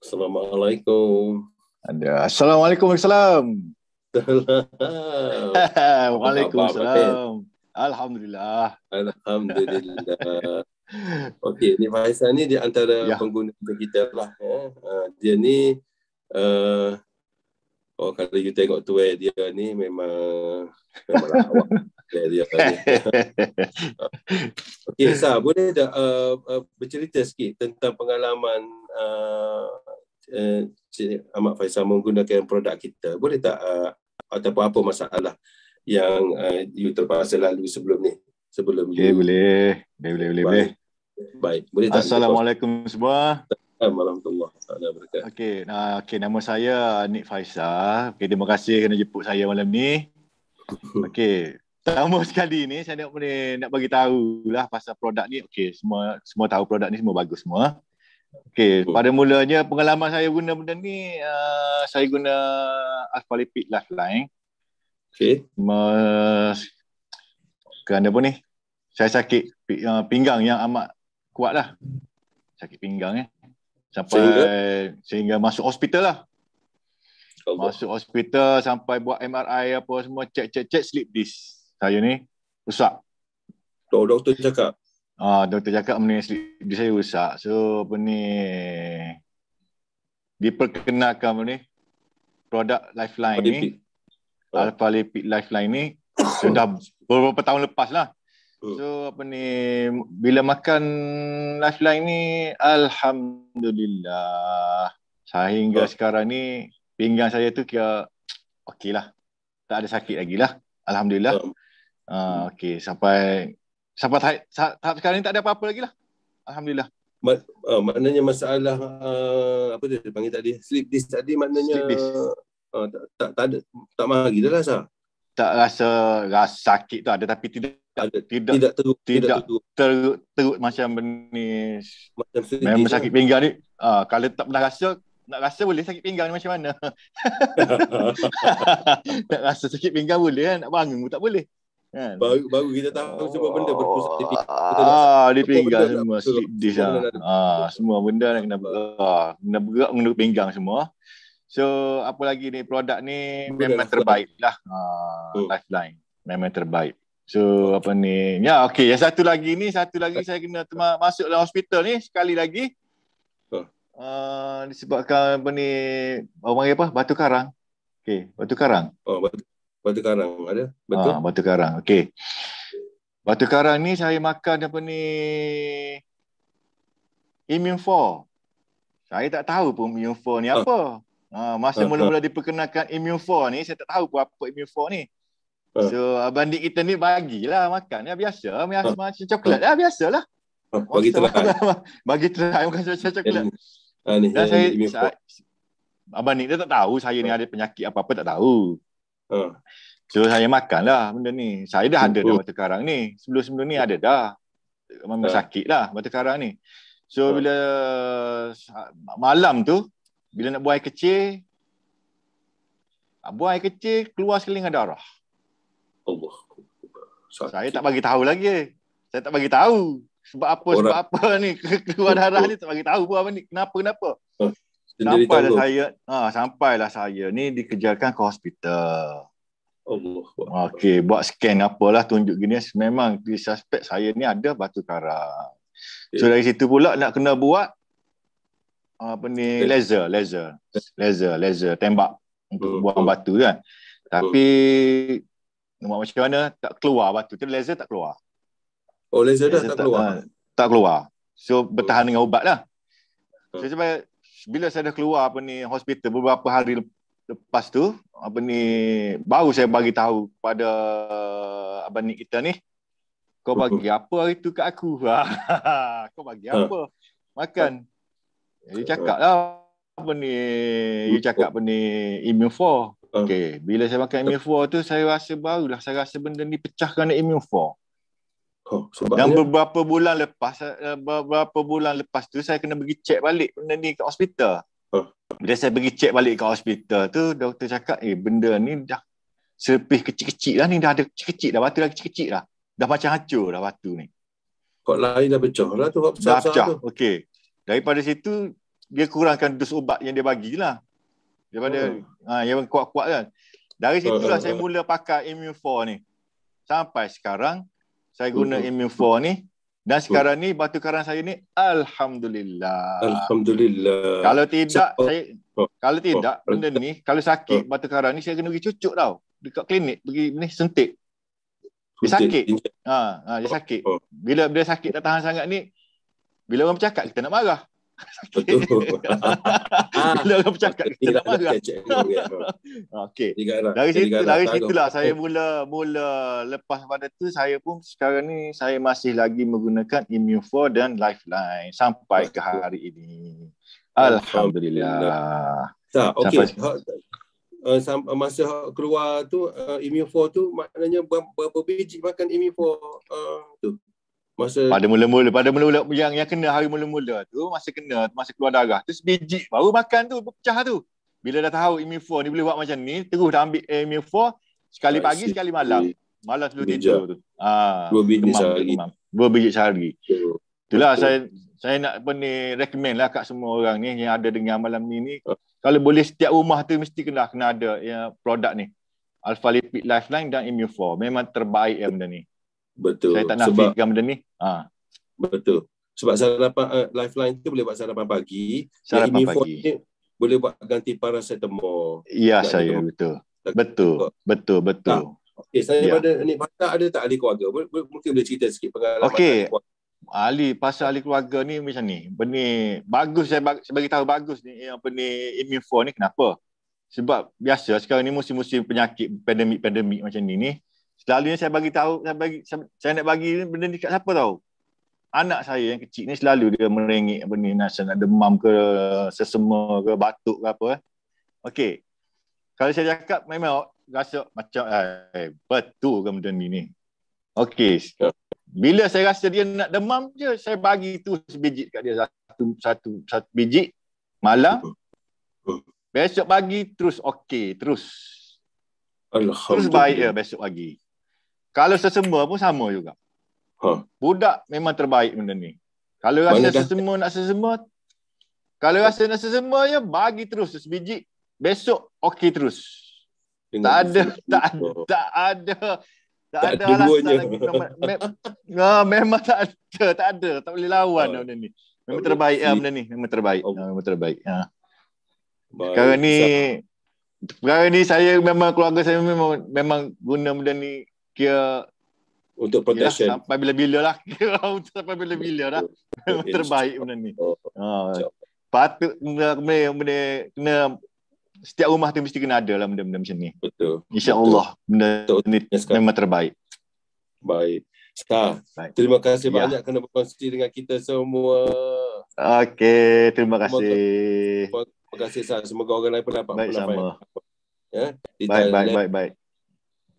Assalamualaikum. Ada. Assalamualaikum. Salam. Apa khabar, Fatin? Waalaikumsalam. Alhamdulillah. Alhamdulillah. Okey, ni Faisal ni di antara Ya. pengguna kita lah. Dia ni, kalau you tengok tu dia ni memang lawak. Dia ni. Okey, Sa, boleh tak bercerita sikit tentang pengalaman Cik Ahmad Faisal menggunakan produk kita? Boleh tak ataupun apa masalah yang you terpaksa lalui sebelum ni? Okey, boleh. Baik. Boleh tak? Assalamualaikum semua. Warahmatullahi wabarakatuh. Okey, nama saya Nik Faisal. Okey, terima kasih kerana jemput saya malam ni. Okey, pertama sekali ni saya nak bagi tahu lah pasal produk ni. Okey, semua tahu produk ni semua bagus semua. Okey, pada mulanya pengalaman saya guna benda ni, saya guna Alpha-Lipid Lifeline. Okey. Kerana apa ni? Saya sakit pinggang yang amat kuat lah. Sakit pinggang sehingga masuk hospital lah. Masuk hospital sampai buat MRI apa semua, cek slip disc saya ni rusak. Doktor cakap? Doktor cakap slip disc saya rusak. So apa ni, diperkenalkan apa ni, produk Lifeline ni, Alpha-Lipid Lifeline ni sudah beberapa tahun lepas lah. So apa ni, bila makan Lifeline ni, alhamdulillah, sehingga sekarang ni pinggang saya tu kira okey lah, tak ada sakit lagi lah, alhamdulillah. Okey, sampai tahap sekarang ni tak ada apa-apa lagi lah, alhamdulillah. Maknanya masalah apa dia panggil tadi, slip disc tadi, maknanya tak mari dah lah, Sah? Tak rasa sakit tu ada, tapi tidak teruk macam ni. Memang sakit pinggang ni. Kalau tak pernah rasa, nak rasa boleh sakit pinggang ni macam mana. Nak rasa sakit pinggang boleh kan, nak bangun pun tak boleh kan? Baru kita tahu semua benda berpusat di pinggang semua, slip disc semua benda nak kena bergerak menurut pinggang semua. So apa lagi ni, produk ni memang terbaik lah. Lifeline memang terbaik. So apa ni, okey, yang satu lagi saya kena masuk dalam hospital ni sekali lagi. Disebabkan apa ni, orang panggil apa, batu karang. Okey, batu karang. Batu karang ada? Betul? Batu karang. Okey. Batu karang ni saya makan apa ni, Immune4. Saya tak tahu pun Immune4 ni apa. Masa mula-mula diperkenalkan Immune4 ni, saya tak tahu pun apa Immune4 ni. So abang dik kita ni bagilah makan. Biasa macam coklat lah, biasalah. Bagi try. Bagi try makan macam coklat. Dan abang dik dia tak tahu saya ni ada penyakit apa-apa, tak tahu. So saya makanlah benda ni. Saya dah ada dah batu karang ni. Sebelum ni ada dah. Memang sakit lah batu karang ni. So bila malam tu, bila nak buang air kecil, keluar sekelingin darah. Allah. Saya tak bagi tahu lagi. Saya tak bagi tahu sebab apa ni keluar darah ni, tak bagi tahu pun apa ni, kenapa. Sampailah saya ni dikejarkan ke hospital. Allah. Okey, buat scan apalah, tunjuk gini, memang disuspek saya ni ada batu karang. So dari situ pula nak kena buat apa ni, laser tembak untuk buang batu kan. Tapi macam mana, tak keluar batu tu, laser tak keluar. Laser dah tak keluar? Tak keluar. So bertahan dengan ubat lah. So bila saya dah keluar apa ni hospital beberapa hari lepas tu, apa ni, baru saya bagi tahu pada abang ni kita ni, kau bagi apa hari tu kat aku? Kau bagi apa makan? Dia cakap lah apa ni, Immune4. Okey, bila saya makan Immune4 tu, saya rasa benda ni pecah kerana Immune4. Dan beberapa bulan lepas tu saya kena pergi cek balik benda ni kat hospital. Bila saya pergi cek balik kat hospital tu, doktor cakap benda ni dah serpih kecil-kecil dah ni, dah ada kecil-kecil dah, batu dah kecil-kecil dah. Dah macam hancur dah batu ni. Kok lain dah pecah lah tu. Dah pecah. Okey. Daripada situ dia kurangkan dos ubat yang dia bagi lah. Daripada yang kuat-kuat kan. Dari situlah saya mula pakai Immune4 ni. Sampai sekarang saya guna Immune4 ni. Dan sekarang ni batu karang saya ni Alhamdulillah. Kalau tidak benda ni, kalau sakit batu karang ni saya kena pergi cucuk tau. Dekat klinik pergi ni sentik. Dia sakit. Dia sakit. Bila dia sakit tak tahan sangat ni, bila orang bercakap kita nak marah. Betul. Bila orang bercakap kita nak marah. Okey. Dari situlah saya mula lepas pada tu saya pun sekarang ni saya masih lagi menggunakan Immune4 dan Lifeline sampai ke hari ini. Alhamdulillah. Okey. Masa keluar tu Immune4 tu maknanya berapa biji makan Immune4 tu? Pada mula-mula yang kena hari mula-mula tu masa keluar darah tu sebiji baru makan tu pecah tu. Bila dah tahu Immune4 ni boleh buat macam ni, terus dah ambil Immune4 sekali pagi sekali malam. Malam sebelum tidur tu. 2 biji sehari. 2 biji sehari. Itulah saya nak recommend lah kat semua orang ni yang ada dengar malam ni. Kalau boleh setiap rumah tu mesti kena ada produk ni. Alpha Lipid Lifeline dan Immune4. Memang terbaik benda ni. Betul. Saya tak nafikan benda ni. Betul. Sebab sarapan Lifeline tu boleh buat sarapan pagi. Sarapan pagi. Boleh buat ganti paracetamol. Ya saya betul. Okey, saya pada ni pasal ada tak ahli keluarga? Mungkin boleh cerita sikit pengalaman. Okey. Pasal ahli keluarga ni macam ni. Benda bagus saya bagi tahu bagus ni apa ni Immune4 ni kenapa? Sebab biasa sekarang ni musim-musim penyakit pandemik macam ni. Selalunya saya bagi tahu, saya nak bagi benda ni kat siapa tahu? Anak saya yang kecil ni selalu dia merengek apa ni, nak demam ke, sesema ke, batuk ke apa. Okey. Kalau saya cakap memang rasa macam betul ke benda ni. Okey. Bila saya rasa dia nak demam je, saya bagi tu sebiji kat dia satu biji malam. Besok pagi terus okey, terus. Alhamdulillah. Terus baik ya besok pagi. Kalau sesema pun sama juga. Budak memang terbaik benda ni. Kalau rasa nak sesema je bagi terus sebiji. Besok okey terus. Tak ada alasan lagi. Memang tak ada. Tak boleh lawan benda ni. Memang terbaik benda ni. Memang terbaik. Sekarang ni saya memang keluarga saya memang guna benda ni kira untuk protection sampai bila-bila lah. Sampai bila-bila dah. Memang terbaik benda ni. Patut kena setiap rumah tu mesti kena ada lah benda-benda macam ni. Betul. InsyaAllah benda ni memang terbaik. Baik. Terima kasih banyak kerana berkongsi dengan kita semua. Okey, terima kasih. Terima kasih. Semoga orang lain pun dapat. Baik sama. Ya. Baik.